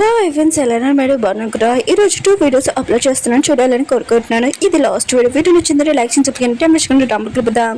Hello Evans ఎలా madam బాగున్నాను కదా. ఈరోజు 2 వీడియోస్ అప్లోడ్ చేస్తున్నాను, చూడాలని కోరుకుంటున్నాను. ఇది లాస్ట్ వీడియో నచ్చిందంటే లైక్ చేసి చెప్పండి. డబ్బులు క్లిప్పుదాం.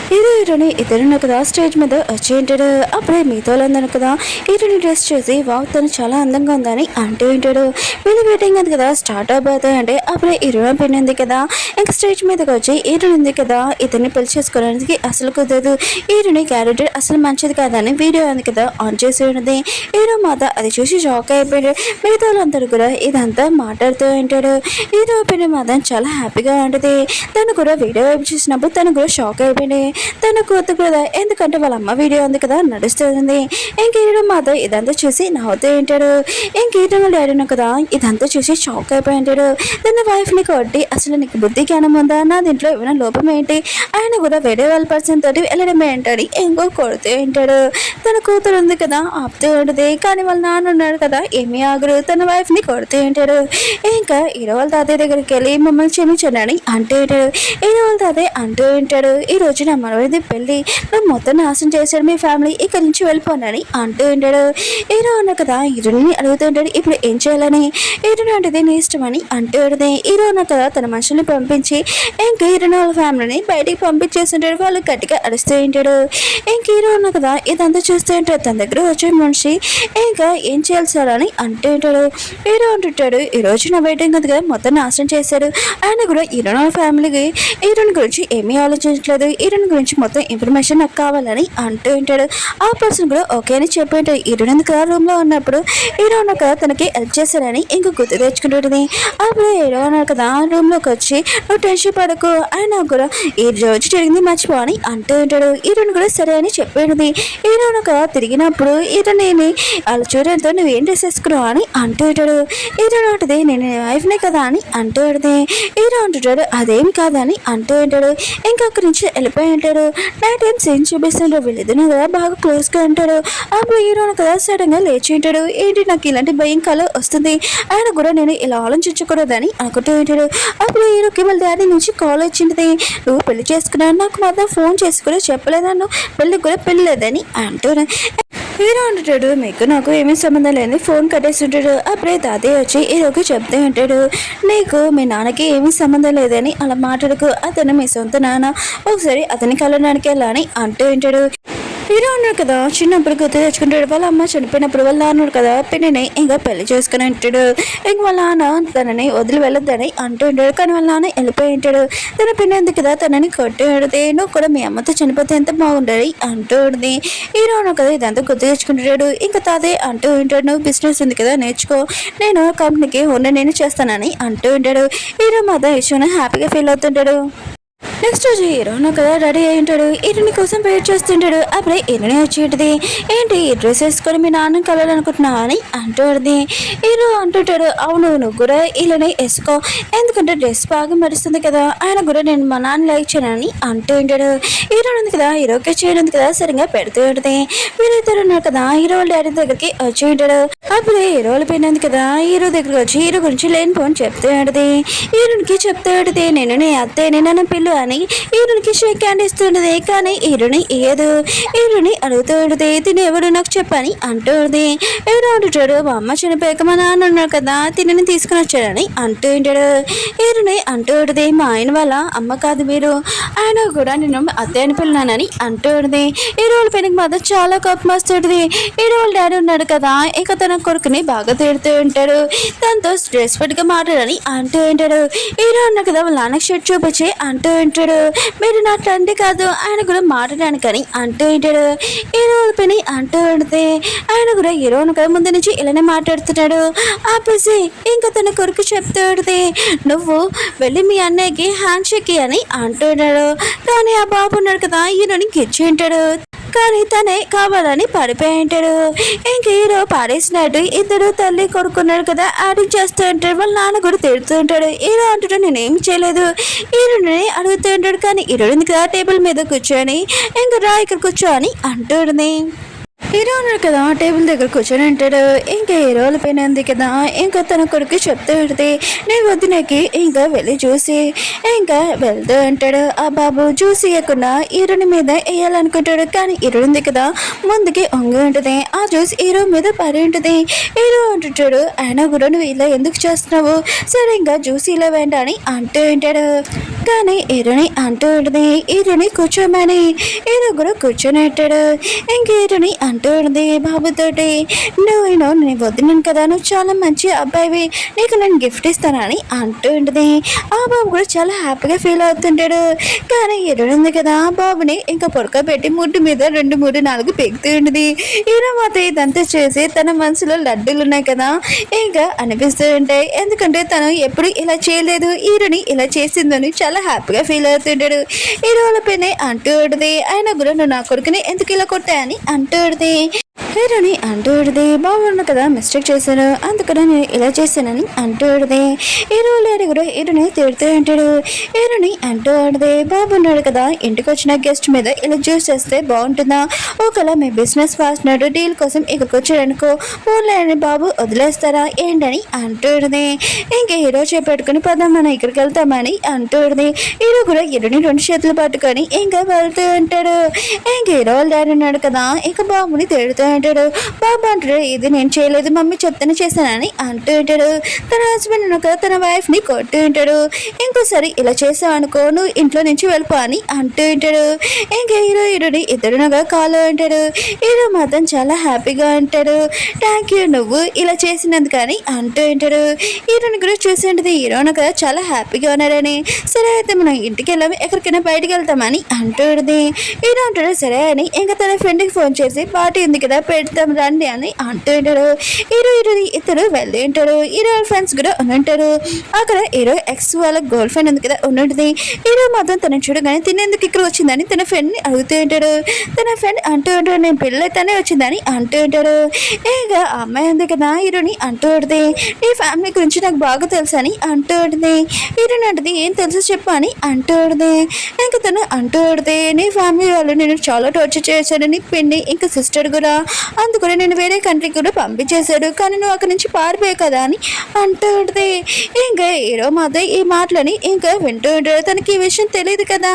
హీరోని ఇద్దరున్న కదా స్టేజ్ మీద వచ్చేంటాడు. అప్పుడే మీతో అందను కదా హీరోని డ్రెస్ చేసి వావ్ తను చాలా అందంగా ఉందని అంటూ ఉంటాడు. వీళ్ళు వెయిటింగ్ అది కదా స్టార్ట్ అయిపోతాయి అంటే అప్పుడే హీరోయిన్ పెన్ ఉంది కదా. ఇంకా స్టేజ్ మీదకి వచ్చి హీరోయిన్ ఉంది కదా ఇతన్ని పెళ్లి చేసుకోవడానికి అసలు కుదరదు, హీరోని క్యారెక్టర్ అసలు మంచిది కాదని వీడియో ఉంది కదా ఆన్ చేసి ఉన్నది. హీరో మాత అది చూసి షాక్ అయిపోయాడు. మిగతా వాళ్ళందరూ కూడా ఇదంతా మాట్లాడుతూ ఉంటాడు. హీరో పెన్ మాత్రం చాలా హ్యాపీగా ఉంటుంది. తను కూడా వీడియో వైపు చూసినప్పుడు తను కూడా షాక్ అయిపోయింది. తన కూతురు కూడా, ఎందుకంటే వాళ్ళ అమ్మ వీడియో ఉంది కదా నడుస్తుంది. ఇంకేయడం మాత్రం ఇదంతా చూసి నవ్వుతూ ఉంటాడు. ఇంకేయడం డాడీను కదా ఇదంతా చూసి షాక్ అయిపోయి ఉంటాడు. తన వైఫ్ని కొట్టి అసలు నీకు బుద్ధి జ్ఞానం ఉందా, నా దీంట్లో ఏమైనా లోపం ఏంటి, ఆయన కూడా వేరే వాళ్ళ పర్సన్ తోటి వెళ్ళడమే ఏంటని ఇంకో కొడుతూ ఉంటాడు. తన కూతురు ఉంది కదా ఆపుతూ ఉంటుంది. కానీ వాళ్ళ నాన్న ఉన్నాడు కదా ఏమీ ఆగరు, తన వైఫ్ని కొడుతూ ఉంటాడు. ఇంకా హీరో వాళ్ళ తాతయ్య దగ్గరికి వెళ్ళి మమ్మల్ని క్షమించండి అంటూ ఉంటాడు. హీరో వాళ్ళ తాతయ్య అంటూ ఉంటాడు, ఈ రోజు నా మనవడిది పెళ్ళి, నువ్వు మొత్తం నాశనం చేశాడు మీ ఫ్యామిలీ, ఇక్కడి నుంచి వెళ్ళిపోనని అంటూ ఉంటాడు. హీరో అన్న కదా హీరోని అడుగుతూ ఉంటాడు ఇప్పుడు ఏం చేయాలని. హీరోని అంటే నీ ఇష్టమని అంటూ ఉంటుంది. హీరో అన్న కదా తన మనుషుల్ని పంపించి ఇంకా హీరోని వాళ్ళ ఫ్యామిలీని బయటికి పంపించేస్తుంటాడు. వాళ్ళు గట్టిగా అరుస్తూ ఉంటాడు. ఇంక హీరో అన్న కదా ఇదంతా చూస్తూ ఉంటాడు. తన దగ్గర వచ్చే మనిషి ఇంకా ఏం చేయాలి సార్ అని అంటూ ఉంటాడు. హీరో అంటుంటాడు ఈ రోజు నా వెయిటింగ్ కదా మొత్తం నాశనం చేశాడు, ఆయన కూడా హీరోని వాళ్ళ ఫ్యామిలీకి హీరోని గురించి ఏమీ ఆలోచించట్లేదు, హీరోని గురించి మొత్తం ఇన్ఫర్మేషన్ నాకు కావాలని అంటూ ఉంటాడు. ఆ పర్సన్ కూడా ఓకే అని చెప్పి ఉంటాడు. హీరోయిన్ కదా రూమ్ లో ఉన్నప్పుడు హీరో అన్న కదా తనకి హెల్ప్ చేశారని ఇంకో గుర్తు తెచ్చుకుంటుంది. అప్పుడు హీరో అన్న కదా రూమ్ లోకి వచ్చి నువ్వు టెన్షన్ పడకు, ఆయన కూడా ఈ రోజు జరిగింది మర్చిపో అని అంటూ ఉంటాడు. హీరోయిన్ కూడా సరే అని చెప్పేది. హీరో అన్న కదా తిరిగినప్పుడు హీరోని అలా చూడడంతో నువ్వు ఏం డ్రెస్ వేసుకున్నావు అని అంటూ ఉంటాడు. హీరో అంటుంది నేను వైఫ్నే కదా అని అంటూ ఉంటుంది. హీరో అంటుంటాడు అదేమి కాదని అంటూ ఉంటాడు. ఇంకా అక్కడి నుంచి వెళ్ళిపోయి ఉంటాడు. నైట్ టైం సీన్ చూపిస్తుంటాడు. వీళ్ళిద్దరు కదా బాగా క్లోజ్గా ఉంటాడు. అప్పుడు హీరోని కదా సడన్గా లేచి ఉంటాడు. ఏంటి నాకు ఇలాంటి భయం కల వస్తుంది, ఆయన కూడా నేను ఇలా ఆలోచించకూడదని అనుకుంటూ ఉంటాడు. అప్పుడు హీరోకి వాళ్ళ డాడీ నుంచి కాల్ వచ్చింది, నువ్వు పెళ్లి చేసుకున్నాను నాకు మాత్రం ఫోన్ చేసి కూడా చెప్పలేదాను, పెళ్ళి కూడా పెళ్ళలేదని అంటాడు. హీరో అంటాడు మీకు నాకు ఏమీ సంబంధం లేని ఫోన్ కట్టేస్తుంటాడు. అప్పుడే తాతయ్య వచ్చి హీరోకి చెప్తూ ఉంటాడు నీకు మీ నాన్నకి ఏమీ సంబంధం లేదని అలా మాట్లాడుకు, అతను మీ సొంత నాన్న, ఒకసారి అతని కలవడానికి ఎలా అని అంటూ ఉంటాడు. హీరో ఉన్నాడు కదా చిన్నప్పుడు గుర్తు తెచ్చుకుంటాడు. వాళ్ళ అమ్మ చనిపోయినప్పుడు వాళ్ళ నాన్నాడు కదా పిన్నిని ఇంకా పెళ్లి చేసుకుని ఉంటాడు. ఇంక వాళ్ళ నాన్న తనని వదిలి వెళ్ళొద్దని అంటూ ఉంటాడు. కానీ వాళ్ళ నాన్న వెళ్ళిపోయి ఉంటాడు. తన పిన్ని ఉంది కదా తనని కొట్టి ఆడితే నువ్వు కూడా మీ అమ్మతో చనిపోతే ఎంత బాగుంటుంది అంటూ ఉంటుంది. హీరో ఉన్నాడు కదా ఇదంతా గుర్తు తెచ్చుకుంటాడు. ఇంకా తాదే అంటూ ఉంటాడు నువ్వు బిజినెస్ ఉంది కదా నేర్చుకో, నేను కంపెనీకి ఓనర్ నేను చేస్తానని అంటూ ఉంటాడు. హీరో మాత్రం ఇష్యూని హ్యాపీగా ఫీల్ అవుతుంటాడు. నెక్స్ట్ రోజు హీరోను కదా రెడీ అయి ఉంటాడు. హీరోని కోసం వెయిట్ చేస్తుంటాడు. అప్పుడే హీరోని వచ్చేటిది ఏంటి ఈ డ్రెస్ వేసుకొని మీ నాన్న కలవాలనుకుంటున్నావా అని అంటుంది. హీరో అంటుంటాడు అవును నువ్వు కూడా ఇలానే వేసుకో, ఎందుకంటే డ్రెస్ బాగా మరుస్తుంది కదా, ఆయన కూడా నేను మా నాన్న లైక్ చేయనని అంటూ ఉంటాడు. హీరో ఉంది కదా హీరోకి చేయడం కదా సరిగ్గా పెడుతూ ఉంటుంది. వీరిద్దరు ఉన్నారు కదా హీరో వాళ్ళ డాడీ దగ్గరికి వచ్చి ఉంటాడు. అప్పుడే హీరో వాళ్ళ పోయినంది కదా హీరో దగ్గరికి వచ్చి హీరో గురించి లేని ఫోన్ చెప్తూ ఉంటుంది. హీరోనికి చెప్తూ ఉంటుంది నేను నీ అత్తయ్యని నన్ను పిల్లు అని హీరోనికి షేక్ హ్యాండ్ ఇస్తుండదు. కానీ హీరోని ఇయ్యదు. హీరోని అడుగుతూ ఉంటుంది తిని ఎవడు నాకు చెప్పని అంటుంది. హీరో అంటుంటాడు మా అమ్మ చనిపోయాక మా నాన్న ఉన్నాడు కదా తినని తీసుకుని వచ్చాడని అంటూ ఉంటాడు. హీరోని అంటూ ఉంటుంది మా ఆయన వాళ్ళ అమ్మ కాదు మీరు, ఆయన కూడా నేను అత్తయ్యని పిల్లనానని అంటూ ఉంటుంది. హీరో వాళ్ళ పెనకి మాత్రం చాలా కోపం వస్తుంటుంది. హీరో వాళ్ళ డాడీ ఉన్నాడు కదా ఇక తన కొడుకుని బాగా తిడుతూ ఉంటాడు. దాంతో స్ట్రెస్ఫుల్ గా మాట్లాడని అంటూ ఉంటాడు. హీరో అన్న కదా వాళ్ళ నాన్నకి షర్ట్ చూపించి అంటూ ఉంటాడు మీరు నా తండ్రి కాదు ఆయన కూడా మాట్లాడానికని అంటూ ఉంటాడు. హీరో పని అంటూ ఉంటే ఆయన కూడా హీరోను కదా ముందు నుంచి ఇలానే మాట్లాడుతున్నాడు. ఆపేసి ఇంకా తన కొడుకు చెప్తూ ఉంటే నువ్వు వెళ్ళి మీ అన్నయ్యకి హ్యాండ్ షేక్ అని అంటున్నాడు. కానీ ఆ బాబు ఉన్నాడు కదా హీరోని గిచ్చి ఉంటాడు. కానీ తనే కావాలని పడిపోయి ఉంటాడు. ఇంక హీరో పాడేసినట్టు ఇద్దరు తల్లి కొడుకున్నాడు కదా యాక్టింగ్ చేస్తూ ఉంటాడు. వాళ్ళ నాన్న కూడా తిడుతూ ఉంటాడు. హీరో అంటాడు నేనేం చేయలేదు, హీరోని అడుగుతూ ఉంటాడు. కానీ హీరోయిన్ కదా టేబుల్ మీద కూర్చొని ఇంకా రా ఇక్కడ కూర్చో అని అంటుంది. హీరో ఉన్నాడు కదా టేబుల్ దగ్గర కూర్చొని ఉంటాడు. ఇంకా హీరోల పైన ఉంది కదా, ఇంకా తన కొడుకు చెప్తూ ఉంటుంది, నీ వద్దునకి ఇంకా వెళ్ళి చూసి ఇంకా వెళ్తూ ఉంటాడు. ఆ బాబు జ్యూస్ ఇవ్వకుండా హీరోని మీద వేయాలనుకుంటాడు. కానీ హీరో ఉంది కదా ముందుకి వంగి ఉంటుంది. ఆ జ్యూస్ హీరో మీద పడి ఉంటుంది. హీరో అంటుంటాడు, అయినా కూడా నువ్వు ఇలా ఎందుకు చేస్తున్నావు, సరే ఇంకా జ్యూస్ ఇలా వెంట అని అంటూ ఉంటాడు. కానీ హీరోని అంటూ ఉంటుంది, హీరోని కూర్చోమని. హీరో కూడా కూర్చొని ఉంటాడు. ఇంక హీరోని అంటూ ఉంటుంది బాబుతోటి, నేను వద్దున్నాను కదా, నువ్వు చాలా మంచి అబ్బాయివి, నీకు నేను గిఫ్ట్ ఇస్తానని అంటూ ఉంటుంది. ఆ బాబు కూడా చాలా హ్యాపీగా ఫీల్ అవుతుంటాడు. కానీ హీరో ఉంది కదా బాబుని ఇంకా పడుకోబెట్టి ముడ్డు మీద 2, 3, 4 పెగుతూ ఉంటుంది. హీరో మాత్రం ఇదంతా చేసి తన మనసులో లడ్డూలు ఉన్నాయి కదా ఇంకా అనిపిస్తూ ఉంటాయి. ఎందుకంటే తను ఎప్పుడు ఇలా చేయలేదు, హీరోని ఇలా చేసిందని చాలా హ్యాపీగా ఫీల్ అవుతుంటాడు. హీరోల పైన అంటూ ఉంటుంది, ఆయన కూడా నువ్వు నా కొడుకుని ఎందుకు ఇలా కొట్టాయని అంటూ ఉంటుంది. హీరోని అంటూ ఉంటుంది, బాగున్నా కదా మిస్టేక్ చేశాను, అందుకనే నేను ఇలా చేశానని అంటూ ఉంటుంది. హీరో లేడు కూడా హీరోని తిడుతూ ఉంటాడు. హీరోని అంటూ ఉంటుంది, బాబు ఉన్నాడు కదా ఇంటికి వచ్చిన గెస్ట్ మీద ఇలా జ్యూస్ చేస్తే బాగుంటుందా, ఒకలా మీ బిజినెస్ పార్ట్నర్ డీల్ కోసం ఇక్కడికి వచ్చాడనుకో, పోలేని బాబు వదిలేస్తారా ఏంటని అంటూ ఉంటుంది. ఇంకా హీరో చేపెట్టుకుని పదం మనం ఇక్కడికి వెళ్తామని అంటూ ఉంటుంది. హీరో కూడా హీరోని 2 చేతులు పట్టుకొని ఇంకా వెళ్తూ ఉంటాడు. ఇంకా హీరో డాడీ ఉన్నాడు కదా ఇంకా బాబుని తిడుతూ ఉంటాడు. బాబు అంటాడు, ఇది నేను చేయలేదు, మమ్మీ చెప్తాను చేశానని అంటూ ఉంటాడు. తన హస్బెండ్ ఉన్నాక తన వైఫ్ ని కొట్టు ఉంటాడు. ఇంకోసారి ఇలా చేసావు అనుకో నువ్వు ఇంట్లో నుంచి వెళ్ళిపో అని అంటూ ఉంటాడు. ఇంకా హీరోని ఇద్దరునగా కాలు అంటాడు. హీరో మాత్రం చాలా హ్యాపీగా అంటాడు, థ్యాంక్ యూ నువ్వు ఇలా చేసినందుకు అని అంటూ ఉంటాడు. హీరోని కూడా చూసి ఉంటుంది, హీరోనగా చాలా హ్యాపీగా ఉన్నారని. సరే అయితే మనం ఇంటికి వెళ్ళాము, ఎక్కడికైనా బయటకు వెళ్తామని అంటూ ఉంటుంది. హీరో అంటాడు సరే అని. ఇంకా తన ఫ్రెండ్కి ఫోన్ చేసి పార్టీ ఉంది కదా పెడతాం రండి అని అంటూ ఉంటాడు. హీరోని ఇద్దరు వెళ్ళి ఉంటాడు. హీరో ఫ్రెండ్స్ కూడా ఉంటారు. అక్కడ హీరో ఎక్స్ వాళ్ళ గర్ల్ ఫ్రెండ్ ఉంది కదా ఉంటుంది. హీరో మాత్రం తను చూడగానే తినేందుకు ఇక్కడ వచ్చిందని తన ఫ్రెండ్ని అడుగుతూ ఉంటాడు. తన ఫ్రెండ్ అంటూ ఉంటాడు, నేను పెళ్ళైతేనే వచ్చిందని అంటూ ఉంటాడు. ఇంకా ఆ అమ్మాయి ఉంది కదా హీరోని అంటూ ఉంటుంది, నీ ఫ్యామిలీ గురించి నాకు బాగా తెలుసు అని అంటూ ఉంటుంది. హీరోని అంటుంది, ఏం తెలుసు చెప్పు అని అంటూ ఉంటుంది. ఇంకా తను అంటూ ఉంటుంది, నీ ఫ్యామిలీ వాళ్ళు నేను చాలా టార్చర్ చేశాడు, నీ పిన్ని ఇంకా సిస్టర్ కూడా, అందుకని నేను వేరే కంట్రీకి కూడా పంపించేశాడు, కానీ నువ్వు అక్కడి నుంచి పారిపోయావు కదా అని అంటూ ఉంటుంది. ఇంకా హీరో మాత్రం ఈ మాటలని ఇంకా వింటూ ఉంటాడు. తనకి ఈ విషయం తెలియదు కదా.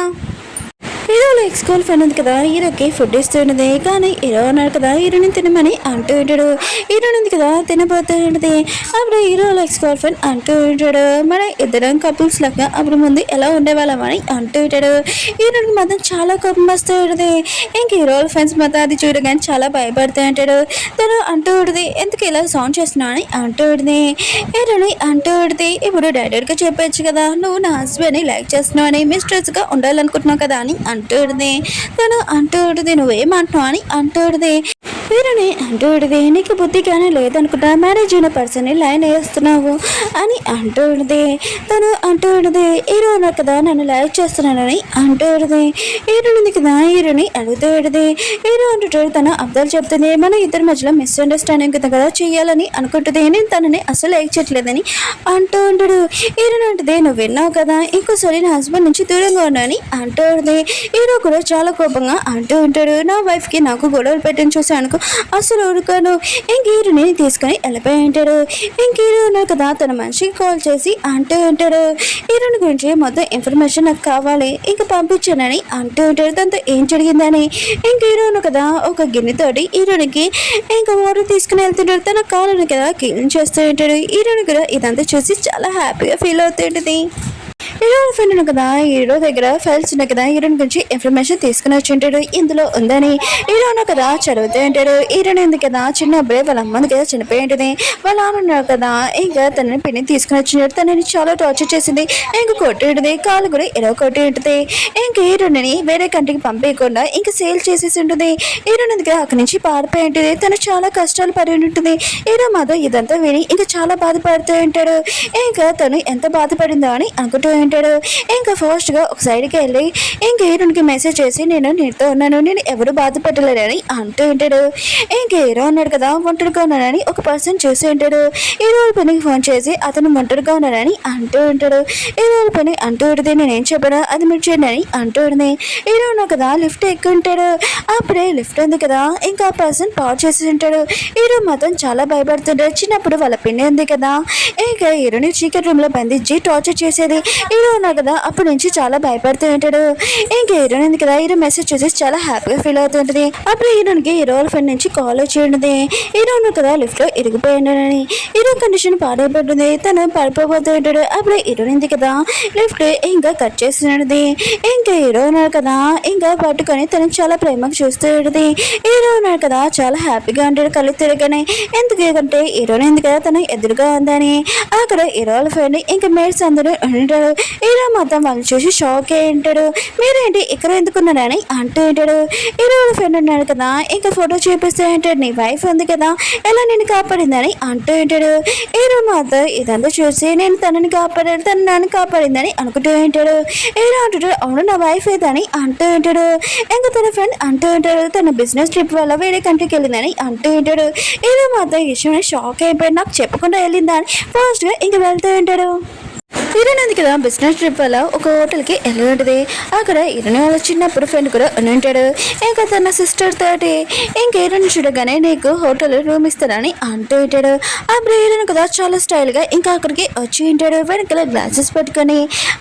హీరోలో ఎక్స్ గర్ల్ ఫ్రెండ్ ఉంది కదా హీరోకి ఫుడ్ ఇస్తున్నది. కానీ హీరో అన్నాడు కదా హీరోని తినమని అంటూ ఉంటాడు. హీరోని ఉంది కదా తినబోతూ ఉంటుంది. అప్పుడు హీరోలో ఎక్స్ గర్ల్ ఫ్రెండ్ అంటూ ఉంటాడు, మన ఇద్దరం కపుల్స్ లాగా అప్పుడు ముందు ఎలా ఉండేవాళ్ళం అని అంటూ ఉంటాడు. హీరోకి మాత్రం చాలా కోపం వస్తూ ఉంటుంది. ఇంక హీరోల ఫ్రెండ్స్ మాత్రం అది చూడగానే చాలా భయపడుతూ ఉంటాడు. తను అంటూ ఉంటుంది, ఎందుకు ఇలా సౌండ్ చేస్తున్నావు అని అంటూ ఉంటుంది. హీరోని అంటూ ఉంటుంది, ఇప్పుడు డైరెక్ట్గా చెప్పచ్చు కదా నువ్వు నా హస్బెండ్ని లైక్ చేస్తున్నావు అని, మిస్ట్రెస్గా ఉండాలనుకుంటున్నావు కదా అని అంటూడిది. తను అంటూడిది, నువ్వేమంటున్నావు అని అంటూడిది. వీరుని అంటూడిది, నీకు బుద్ధిగానే లేదనుకుంటా, మ్యారేజ్ అయిన పర్సన్ని లైన్ వేస్తున్నావు అని అంటూడిది. తను అంటూడిది, హీరో ఉన్నారు కదా నన్ను లైక్ చేస్తున్నానని అంటూడిది. హీరోని కదా హీరోని అడుగుతూడిది. హీరో అంటుంటాడు, తను అబ్దాలు చెప్తుంది, మన ఇద్దరి మధ్యలో మిస్అండర్స్టాండింగ్ కదా చేయాలని అనుకుంటుంది, నేను తనని అసలు లైక్ చేయట్లేదని అంటూ ఉంటాడు. హీరోని అంటుంది, నువ్వు విన్నావు కదా ఇంకోసారి నా హస్బెండ్ నుంచి దూరంగా ఉన్నాని అంటూడిది. హీరో కూడా చాలా కోపంగా అంటూ ఉంటాడు, నా వైఫ్కి నాకు గొడవలు పెట్టని చూసాను అసలు ఊరుకోను. ఇంక హీరోని తీసుకొని వెళ్ళిపోయి ఉంటాడు. ఇంక హీరో ఉన్నారు కదా తన మనిషికి కాల్ చేసి అంటూ ఉంటాడు, హీరోని గురించి మొత్తం ఇన్ఫర్మేషన్ నాకు కావాలి ఇంక పంపించానని అంటూ ఉంటాడు. దాంతో ఏం జరిగిందని ఇంక హీరోను కదా ఒక గిన్నెతోటి హీరోనికి ఇంకా వాటర్ తీసుకుని వెళ్తుంటాడు. తన కాళ్ళను కదా క్లీన్ చేస్తూ ఉంటాడు. హీరోని కూడా ఇదంతా చూసి చాలా హ్యాపీగా ఫీల్ అవుతుంటుంది. హీరో ఫ్రెండ్ కదా హీరో దగ్గర ఫైల్స్ ఉన్నాయి కదా హీరోని గురించి ఇన్ఫర్మేషన్ తీసుకుని వచ్చి ఉంటాడు. ఇందులో ఉందని హీరోను కదా చదువుతూ ఉంటాడు. హీరోని ఉంది కదా చిన్న అబ్బాయి వాళ్ళ అమ్మని కదా చనిపోయి ఉంటుంది. వాళ్ళ నాన్న ఉన్నారు కదా ఇంకా తనని పిన్ని తీసుకుని వచ్చినాడు. తనని చాలా టార్చర్ చేసింది, ఇంకా కొట్టి ఉంటుంది, కాలు కూడా ఎరవ కొట్టి ఉంటుంది. ఇంకా హీరోని వేరే కంట్రీకి పంపేయకుండా ఇంకా సేల్ చేసేసి ఉంటుంది. హీరోని ఉంది కదా అక్కడి నుంచి పారిపోయి ఉంటుంది. తను చాలా కష్టాలు పడి ఉంటుంది. హీరో మాత్రం ఇదంతా విని ఇంకా చాలా బాధపడుతూ ఉంటాడు. ఇంకా తను ఎంత బాధపడిందో అని అనుకుంటూ ఉంటాడు. ఇంకా ఫాస్ట్గా ఒక సైడ్కి వెళ్ళి ఇంకా హీరోనికి మెసేజ్ చేసి నేను నీతో ఉన్నాను, నేను ఎవరు బాధపడలేరని అంటూ ఉంటాడు. ఇంకా హీరో ఉన్నాడు కదా, ఒంటరిగా ఉన్నానని ఒక పర్సన్ చూసి ఉంటాడు. హీరో పనికి ఫోన్ చేసి అతను ఒంటరిగా ఉన్నానని అంటూ ఉంటాడు. హీరో పని అంటూ ఉంటుంది, నేనేం చెప్పాను అది మీరు చేయండి అని అంటూ ఉంటుంది. హీరో ఉన్నాడు కదా లిఫ్ట్ ఎక్కువ ఉంటాడు. అప్పుడే లిఫ్ట్ ఉంది కదా, ఇంకా ఆ పర్సన్ పాడు చేసి ఉంటాడు. హీరో మాత్రం చాలా భయపడుతుంటాడు. చిన్నప్పుడు వాళ్ళ పిన్ని ఉంది కదా, ఇంకా హీరోని చీకటి రూమ్ లో బంధించి టార్చర్ చేసేది. హీరో ఉన్నాడు కదా అప్పటి నుంచి చాలా భయపడుతూ ఉంటాడు. ఇంకా హీరోయిన్ ఉంది కదా, హీరో మెసేజ్ చేసి చాలా హ్యాపీగా ఫీల్ అవుతుంటది. అప్పుడు హీరోనికి హీరో వాళ్ళ ఫ్రెండ్ నుంచి కాల్ వచ్చి ఉంటుంది. హీరో ఉన్నాడు కదా లిఫ్ట్ లో ఇరిగిపోయిండని. హీరో కండిషన్ పాడైపోతుంది, తను పడిపోతూ ఉంటాడు. అప్పుడు హీరోయిన్ ఉంది కదా లిఫ్ట్ ఇంకా కట్ చేస్తున్నది. ఇంకా హీరో ఉన్నాడు కదా ఇంకా పట్టుకొని తను చాలా ప్రేమగా చూస్తూ ఉంటుంది. హీరో ఉన్నాడు కదా చాలా హ్యాపీగా ఉంటాడు కళ్ళు తిరగని. ఎందుకంటే హీరోయిన్ ఉంది కదా తను ఎదురుగా ఉందని. అక్కడ హీరో వాళ్ళ ఫ్రెండ్ ఇంకా మేడ్స్ అందరూ ఉంటాడు. హీరో మొత్తం వాళ్ళు చూసి షాక్ అయి ఉంటాడు. మీరేంటి ఇక్కడ ఎందుకున్నారని అంటూ ఉంటాడు. హీరో వాళ్ళ ఫ్రెండ్ ఉన్నాడు కదా ఇంకా ఫోటో చూపిస్తూ ఉంటాడు, నీ వైఫ్ ఉంది కదా ఎలా నేను కాపాడిందని అంటూ ఉంటాడు. హీరో మాత్రం ఇదంతా చూసి నేను తనని కాపాడాడు, తను నన్ను కాపాడిందని అనుకుంటూ ఉంటాడు. హీరో అంటాడు అవును నా వైఫ్ ఏదని అంటూ ఉంటాడు. ఇంకా తన ఫ్రెండ్ అంటూ ఉంటాడు తన బిజినెస్ ట్రిప్ వల్ల వేరే కంట్రీకి వెళ్ళిందని అంటూ ఉంటాడు. హీరో మాత్రం ఈ విషయం షాక్ అయిపోయి నాకు చెప్పకుండా వెళ్ళిందా అని ఫాస్ట్గా ఇంక వెళ్తూ ఉంటాడు. హీరోయిన్ ఉంది కదా బిజినెస్ ట్రిప్ వల్ల ఒక హోటల్కి వెళ్ళి ఉంటుంది. అక్కడ హీరోయిన్ వాళ్ళ చిన్నప్పుడు ఫ్రెండ్ కూడా అని ఉంటాడు. ఇంకా తన సిస్టర్ తోటి ఇంక హీరోయిన్ చూడగానే నీకు హోటల్ రూమ్ ఇస్తానని అంటూ ఉంటాడు. అప్పుడు హీరోయిన్ కదా చాలా స్టైల్గా ఇంకా అక్కడికి వచ్చి ఉంటాడు. వెనకాల గ్లాసెస్ పెట్టుకొని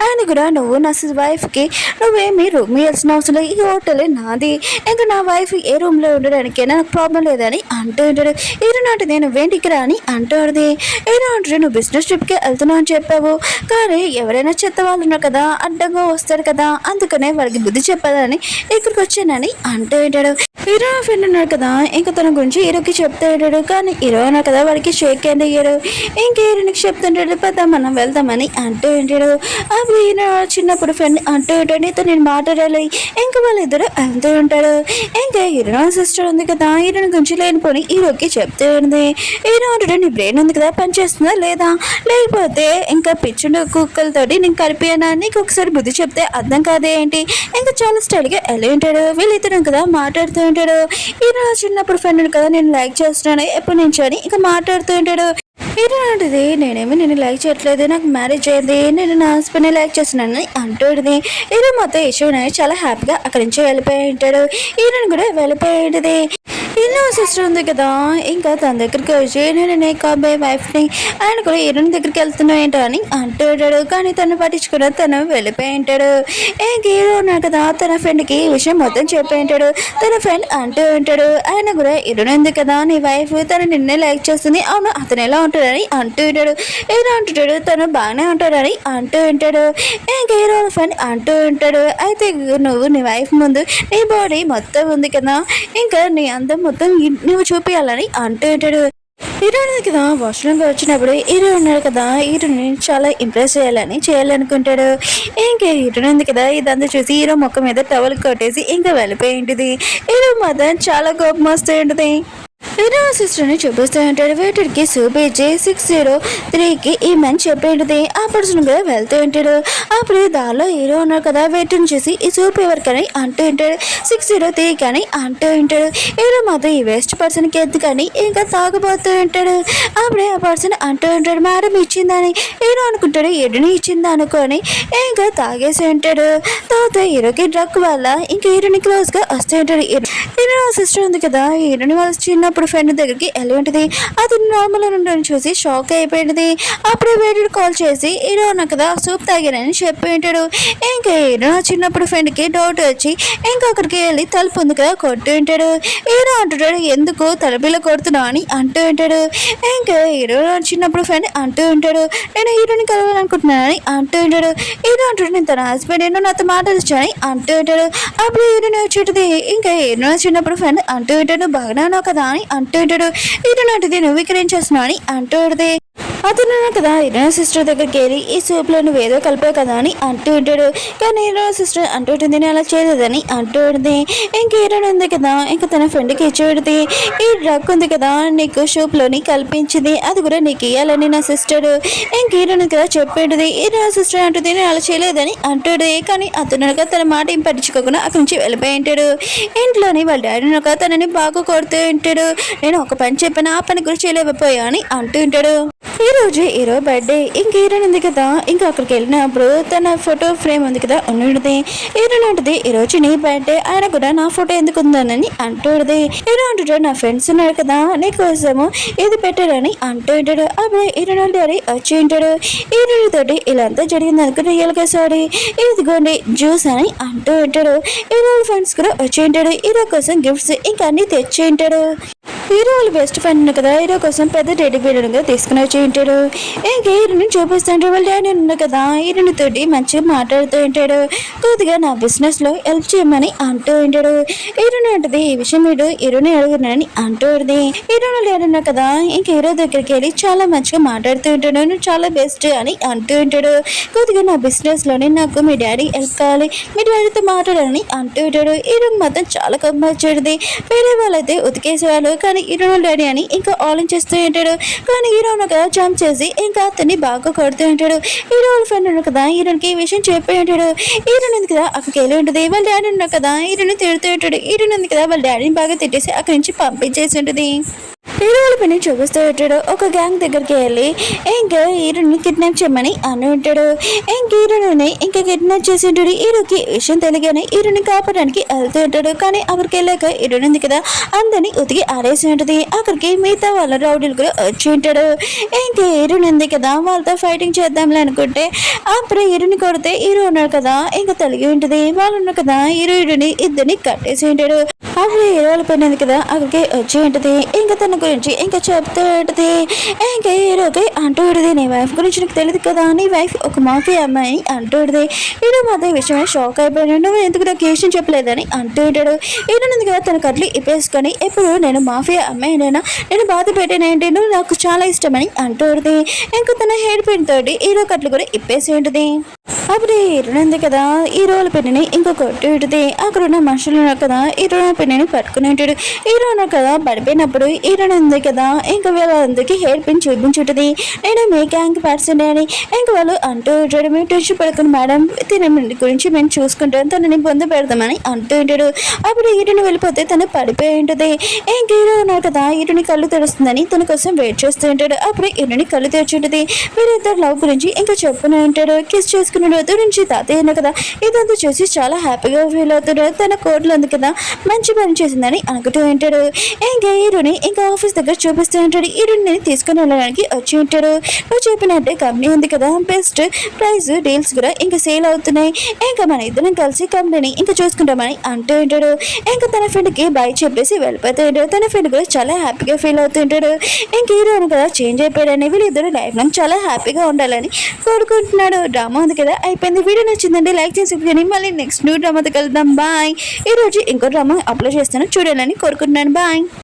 ఆయన కూడా నువ్వు నా వైఫ్కి నువ్వేమి రూమ్ ఇవ్వాల్సిన అవసరం లేదు, ఈ హోటల్ నాది, ఇంకా నా వైఫ్ ఏ రూమ్లో ఉండడానికి నాకు ప్రాబ్లం లేదని అంటూ ఉంటాడు. హీరోయిన్ అంటే నేను వేంటికి రా అని అంటూ ఉంటుంది. హీరో అంటే నువ్వు బిజినెస్ ట్రిప్కి వెళ్తున్నావు అని చెప్పావు, కానీ ఎవరైనా చెత్త వాళ్ళు ఉన్నారు కదా అడ్డంగా వస్తారు కదా అందుకనే వాళ్ళకి బుద్ధి చెప్పాలని ఇక్కడికి వచ్చానని అంటూ ఉంటాడు. హీరో ఫ్రెండ్ ఉన్నాడు కదా ఇంకా తన గురించి హీరోకి చెప్తూ ఉంటాడు. కానీ హీరో ఉన్నాడు కదా వాడికి షేక్ హ్యాండ్ అయ్యాడు. ఇంకా హీరోనికి చెప్తుంటాడు పద మనం వెళ్దామని అంటూ ఉంటాడు. అప్పుడు హీరో చిన్నప్పుడు ఫ్రెండ్ అంటూ ఉంటాడు నీతో నేను మాట్లాడాలి. ఇంకా వాళ్ళిద్దరు వెళ్తూ ఉంటాడు. ఇంకా హీరో సిస్టర్ ఉంది కదా హీరోని గురించి లేనిపోని హీరోకి చెప్తూ ఉంది. హీరో అంటాడు నీ బ్రెయిన్ ఉంది కదా పని చేస్తుందా లేదా, లేకపోతే ఇంకా పిచ్చుండు కుక్కలతోటి నేను కలిపానా, నీకు ఒకసారి బుద్ధి చెప్తే అర్థం కాదే ఏంటి, ఇంకా చాలా స్టైల్గా ఎలా ఉంటాడు. వీళ్ళిద్దరు కదా మాట్లాడుతూ ఉంటాడు. హీరో చిన్నప్పుడు ఫ్రెండ్ కదా నేను లైక్ చేస్తున్నాను ఎప్పటి నుంచి అని ఇంకా మాట్లాడుతూ ఉంటాడు. హీరో అంటది నేనేమి నేను లైక్ చేయట్లేదు, నాకు మ్యారేజ్ అయ్యింది, నేను నా హస్బెండ్ని లైక్ చేస్తున్నానని అంటుంది. హీరో మొత్తం ఇష్యూ చాలా హ్యాపీగా అక్కడి నుంచి వెళ్ళిపోయి ఉంటాడు. హీరోని కూడా వెళ్ళిపోయి ఉంటుంది. హీరో సిస్టర్ ఉంది కదా ఇంకా తన దగ్గరికి వచ్చి నేను నీ కాబోయే వైఫ్ని ఆయన కూడా హీరోని దగ్గరికి వెళ్తున్నావు ఏంటో అని అంటూ ఉంటాడు. కానీ తను పట్టించుకుని తను వెళ్ళిపోయి ఉంటాడు. హీరో ఉన్నాడు కదా తన ఫ్రెండ్కి ఈ విషయం మొత్తం చెప్పి ఉంటాడు. తన ఫ్రెండ్ అంటూ ఉంటాడు ఆయన కూడా హీరోని ఉంది కదా నీ వైఫ్ తను నిన్నే లైక్ చేస్తుంది, అవును అతను ఎలా ఉంటాడని అంటూ ఉంటాడు. హీరో అంటుంటాడు తను బాగానే ఉంటాడని అంటూ ఉంటాడు. హీరో ఫ్రెండ్ అంటూ ఉంటాడు అయితే నువ్వు నీ వైఫ్ ముందు నీ బాడీ మొత్తం ఉంది కదా ఇంకా నీ అందం మొత్తం నువ్వు చూపించాలని అంటూ ఉంటాడు. హీరో కదా వాష్రూమ్కి వచ్చినప్పుడు హీరో ఉన్నాడు కదా హీరోని చాలా ఇంప్రెస్ చేయాలనుకుంటాడు. ఇంకా హీరో ఉంది కదా ఇదంతా చూసి హీరో మొక్క మీద టవల్ కొట్టేసి ఇంకా వెళ్ళిపోయి ఉంటుంది. హీరో మాత్రం చాలా కోపం వస్తూ ఉంటుంది. హీరో సిస్టర్ని చూపిస్తూ ఉంటాడు. వెయిటర్కి సూప్ ఇచ్చి 603కి ఈ మని చెప్పేది. ఆ పర్సన్ కూడా వెళ్తూ ఉంటాడు. అప్పుడు దానిలో హీరో ఉన్నారు కదా వెయిటర్ని చూసి ఈ సూప్ ఎవరికని అంటూ ఉంటాడు. 603 కానీ అంటూ ఉంటాడు. హీరో మాత్రం ఈ వేస్ట్ పర్సన్కి ఎందుకని ఇంకా తాగబోతూ ఉంటాడు. అప్పుడే ఆ పర్సన్ అంటూ ఉంటాడు మేడం ఇచ్చిందని. హీరో అనుకుంటాడు ఎడుని ఇచ్చిందా అనుకొని ఇంకా తాగేసి ఉంటాడు. తర్వాత హీరోకి డ్రగ్ వల్ల ఇంకా హీరోని క్లోజ్గా వస్తూ ఉంటాడు. హీరో సిస్టర్ ఉంది కదా హీరోని వాళ్ళ చిన్నప్పుడు ఫ్రెండ్ దగ్గరికి వెళ్ళి ఉంటుంది. అది నార్మల్ ఉండని చూసి షాక్ అయిపోయింది. అప్పుడే వేడి కాల్ చేసి హీరో నాకు కదా సూప్ తాగానని చెప్పి ఉంటాడు. ఇంకా హీరో చిన్నప్పుడు ఫ్రెండ్కి డౌట్ వచ్చి ఇంకా అక్కడికి వెళ్ళి తలుపు ఉంది కదా కొట్టు ఉంటాడు. హీరో అంటుంటాడు ఎందుకు తలపిల్ల కొడుతున్నావు అని అంటూ ఉంటాడు. ఇంకా హీరో చిన్నప్పుడు ఫ్రెండ్ అంటూ ఉంటాడు నేను హీరోని కలవాలనుకుంటున్నానని అంటూ ఉంటాడు. హీరో అంటాడు నేను తన హస్బెండ్ నేను నాతో మాట్లాడొచ్చని అంటూ ఉంటాడు. అప్పుడు హీరోని వచ్చేటది ఇంకా హీరో చిన్నప్పుడు ఫ్రెండ్ అంటూ ఉంటాడు బాగానే ఉన్నావు కదా అని అంటూ ఉంటాడు. హీరో నాటిది నువ్వు ఇక్కడ ఏం చేస్తున్నావు అని అంటూ ఉంటుంది. అతను కదా హీరోయిన్ సిస్టర్ దగ్గరికి వెళ్ళి ఈ సూప్లో నువ్వు ఏదో కలిపావు కదా అని అంటూ ఉంటాడు. కానీ హీరోయిన్ సిస్టర్ అంటూ ఉంటుంది నేను అలా చేయలేదని అంటూ ఉంటుంది. ఇంక హీరోయిన్ ఉంది కదా ఇంకా తన ఫ్రెండ్కి ఇచ్చి పెడితే ఈ డ్రగ్ ఉంది కదా నీకు సూప్లోని కల్పించింది అది కూడా నీకు ఇవ్వాలని నా సిస్టర్ ఇంక హీరోయిన్ కదా చెప్పేది. హీరోయిన్ సిస్టర్ అంటుంది నేను అలా చేయలేదని అంటాడు. కానీ అతను తన మాట ఏం పట్టించుకోకుండా అక్కడి నుంచి వెళ్ళిపోయి ఉంటాడు. ఇంట్లోని వాళ్ళ డాడీ తనని బాగా కొడుతూ ఉంటాడు. నేను ఒక పని చెప్పాను ఆ పని కూడా చేయలేకపోయా అని అంటూ ఉంటాడు. ఈ రోజు హీరో బర్త్డే ఇంక హీరోయిన్ ఉంది కదా ఇంకా అక్కడికి వెళ్ళినప్పుడు తన ఫోటో ఫ్రేమ్ ఉంది కదా ఉన్నది. హీరోయిన్ ఉంటుంది ఈ రోజు నీ బర్త్డే ఆయన కూడా నా ఫోటో ఎందుకు ఉందని అంటుంది. హీరో అంటాడు నా ఫ్రెండ్స్ ఉన్నారు కదా నీ కోసము ఇది పెట్టారని అంటూ ఉంటాడు. అప్పుడు హీరోయిన్ డాడీ వచ్చి ఉంటాడు. హీరోయిన్ తోటి ఇలా అంతా జరిగింది అనుకుని రియల్ గా సారీ ఇదిగోండి జ్యూస్ అని అంటూ ఉంటాడు. హీరో ఫ్రెండ్స్ కూడా వచ్చి ఉంటాడు. హీరో కోసం గిఫ్ట్స్ ఇంకా అన్ని తెచ్చి ఉంటాడు. హీరో వాళ్ళ బెస్ట్ ఫ్రెండ్ కదా హీరో కోసం పెద్ద టెడ్డీ బేర్ తీసుకుని వచ్చి ఉంటాడు. ఇంకా హీరోని చూపిస్తుంటాడు. వాళ్ళ డాడీ ఉన్నా కదా హీరోని తోటి మంచిగా మాట్లాడుతూ ఉంటాడు. కొద్దిగా నా బిజినెస్ లో హెల్ప్ చేయమని అంటూ ఉంటాడు. హీరోని అంటది ఈ విషయం మీరు హీరోని అడుగున్నానని అంటూ ఉంటుంది. హీరోని డాడీ ఉన్నా కదా ఇంకా హీరో దగ్గరికి వెళ్ళి చాలా మంచిగా మాట్లాడుతూ ఉంటాడు. నువ్వు చాలా బెస్ట్ అని అంటూ ఉంటాడు. కొద్దిగా నా బిజినెస్ లోనే నాకు మీ డాడీ హెల్ప్ కావాలి మీ డాడీతో మాట్లాడాలని అంటూ ఉంటాడు. హీరో మాత్రం చాలా కమ్మ వచ్చేది. వేరే వాళ్ళైతే ఉతికేసేవాళ్ళు కానీ హీరో డాడీ అని ఇంకా ఆలోచిస్తూ ఉంటాడు. కానీ హీరో కదా జంప్ చేసి ఇంకా అతన్ని బాగా కొడుతూ ఉంటాడు. హీరో వాళ్ళ ఫ్రెండ్ ఉన్నాడు కదా హీరోకి ఈ విషయం చెప్పి ఉంటాడు. హీరోన్ ఉంది కదా అక్కడికి వెళ్ళి ఉంటుంది. వాళ్ళ డాడీ ఉన్నాడు కదా హీరోని తిడుతూ ఉంటాడు. హీరోన్ ఉంది కదా వాళ్ళ డాడీని బాగా తిట్టేసి అక్కడి నుంచి పంపించేసి ఉంటుంది. హీరో వాళ్ళ పని చూపిస్తూ ఉంటాడు. ఒక గ్యాంగ్ దగ్గరికి వెళ్ళి ఇంకా హీరోని కిడ్నాప్ చేయమని అని ఉంటాడు. ఇంక హీరోని ఇంకా కిడ్నాప్ చేసి ఉంటాడు. హీరోకి విషయం తెలియగానే హీరోని కాపాడడానికి వెళ్తూ ఉంటాడు. కానీ అక్కడికి వెళ్ళాక హీరోని ఉంది కదా అందరినీ ఉతికి ఆరేసి ఉంటుంది. అక్కడికి మిగతా వాళ్ళ రౌడీలు కూడా వచ్చి ఉంటాడు. ఇంకా హీరోని ఉంది కదా వాళ్ళతో ఫైటింగ్ చేద్దాంలే అనుకుంటే అప్పుడు హీరోని కొడితే హీరో ఉన్నాడు కదా ఇంకా తలిగి ఉంటుంది. వాళ్ళు ఉన్నారు కదా హీరోని ఇద్దరిని కట్టేసి ఉంటాడు. అప్పుడు హీరో వాళ్ళ పని ఉంది కదా అక్కడికి వచ్చి ఉంటుంది. ఇంకా తన గురించి ఇంకా చెప్తూ ఉంటుంది. ఇంకా హీరోకి అంటూ ఉంటుంది నీ వైఫ్ గురించి నీకు తెలియదు కదా నీ వైఫ్ ఒక మాఫియా అమ్మాయి అంటూ ఉంటుంది. హీరో మాత్రం విషయమే షాక్ అయిపోయాడు. నువ్వు ఎందుకు నాకు ఏ విషయం చెప్పలేదని అంటూ ఉంటాడు. హీరో ఉంది కదా తన కట్లు ఇప్పేసుకొని ఎప్పుడు నేను మాఫియా అమ్మాయినైనా నేను బాధ పెట్టానంటే నువ్వు నాకు చాలా ఇష్టమని అంటూ ఉంటుంది. ఇంకా తన హెయిర్ పిన్ తోటి హీరో కట్లు కూడా ఇప్పేసి ఉంటుంది. అప్పుడు హీరో ఉంది కదా హీరోల పిన్నిని ఇంకా కొట్టి ఉంటుంది. అక్కడ ఉన్న మనుషులు ఉన్నారు కదా హీరో పిన్నిని పట్టుకుని ఉంటాడు. హీరో ఉన్నారు కదా పడిపోయినప్పుడు హీరో ఉంది కదా ఇంకా వీళ్ళందరికీ హెయిర్ పిన్ చూపించుంటుంది. నేను మీ గ్యాంగ్ పర్సన్ అని ఇంకా వాళ్ళు అంటూ ఉంటాడు. మేము టెన్షన్ పడుకుని మేడం తిన గురించి మేము చూసుకుంటాం తనని పొంద పెడదామని అంటూ ఉంటాడు. అప్పుడు హీరోని వెళ్ళిపోతే తను పడిపోయి ఉంటుంది. ఇంక హీరో ఉన్నారు కదా హీరోని కళ్ళు తెరుస్తుందని తన కోసం వెయిట్ చేస్తూ ఉంటాడు. అప్పుడు హీరోని కళ్ళు తెరిచి ఉంటుంది. వీరిద్దరు లవ్ గురించి ఇంకా చెప్పుకుని ఉంటాడు. కిస్ చేసుకున్నాడు నుంచి తాతయ్య ఉన్నా కదా ఇదంతా చూసి చాలా హ్యాపీగా ఫీల్ అవుతాడు. తన కోర్టులో ఉంది కదా మంచి పని చేసిందని అనుకుంటూ ఉంటాడు. ఇంకా హీరోని ఇంకా ఆఫీస్ దగ్గర చూపిస్తూ ఉంటాడు. హీరోని తీసుకుని వెళ్ళడానికి వచ్చి ఉంటాడు. నువ్వు చెప్పినట్టే కంపెనీ ఉంది కదా బెస్ట్ ప్రైస్ డీల్స్ కూడా ఇంకా సేల్ అవుతున్నాయి. ఇంకా మన ఇద్దరం కలిసి కంపెనీని ఇంకా చూసుకుంటామని అంటూ ఉంటాడు. ఇంకా తన ఫ్రెండ్కి బై చెప్పేసి వెళ్ళిపోతూ ఉంటాడు. తన ఫ్రెండ్ కూడా చాలా హ్యాపీగా ఫీల్ అవుతుంటాడు. ఇంక హీరోని కదా చేంజ్ అయిపోయాడని వీళ్ళిద్దరు లైఫ్ లాంగ్ చాలా హ్యాపీగా ఉండాలని కోరుకుంటున్నాడు. డ్రామా ఉంది కదా అయిపోయింది. వీడియో నచ్చిందండి లైక్ చేసి మళ్ళీ నెక్స్ట్ న్యూ డ్రామాతో కలుద్దాం. బాయ్. ఈరోజు ఇంకో డ్రామా అప్లోడ్ చేస్తాను చూడాలని కోరుకుంటున్నాను. బాయ్.